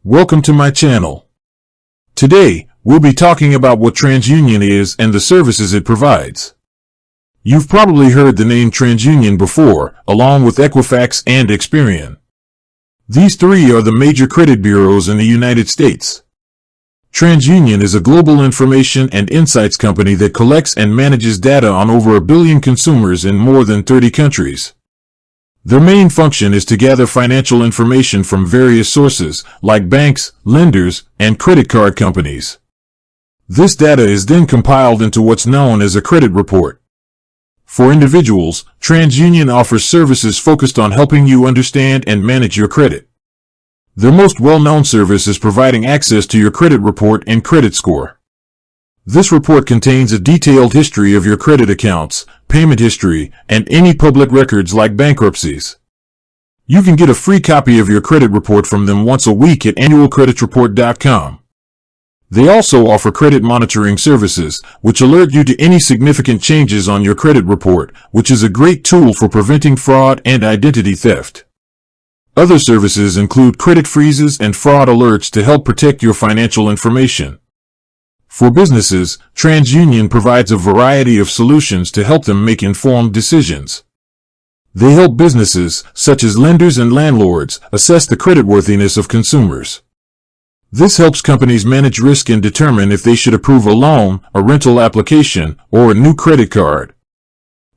Welcome to my channel. Today, we'll be talking about what TransUnion is and the services it provides. You've probably heard the name TransUnion before, along with Equifax and Experian. These three are the major credit bureaus in the United States. TransUnion is a global information and insights company that collects and manages data on over 1 billion consumers in more than 30 countries. Their main function is to gather financial information from various sources, like banks, lenders, and credit card companies. This data is then compiled into what's known as a credit report. For individuals, TransUnion offers services focused on helping you understand and manage your credit. Their most well-known service is providing access to your credit report and credit score. This report contains a detailed history of your credit accounts, payment history, and any public records like bankruptcies. You can get a free copy of your credit report from them once a week at annualcreditreport.com. They also offer credit monitoring services, which alert you to any significant changes on your credit report, which is a great tool for preventing fraud and identity theft. Other services include credit freezes and fraud alerts to help protect your financial information. For businesses, TransUnion provides a variety of solutions to help them make informed decisions. They help businesses, such as lenders and landlords, assess the creditworthiness of consumers. This helps companies manage risk and determine if they should approve a loan, a rental application, or a new credit card.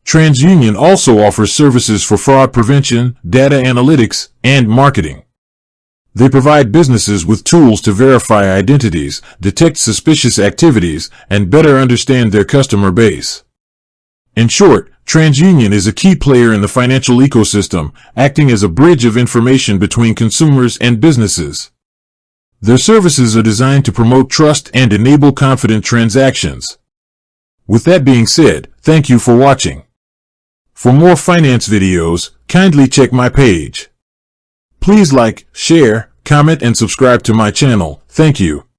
TransUnion also offers services for fraud prevention, data analytics, and marketing. They provide businesses with tools to verify identities, detect suspicious activities, and better understand their customer base. In short, TransUnion is a key player in the financial ecosystem, acting as a bridge of information between consumers and businesses. Their services are designed to promote trust and enable confident transactions. With that being said, thank you for watching. For more finance videos, kindly check my page. Please like, share, comment, and subscribe to my channel. Thank you.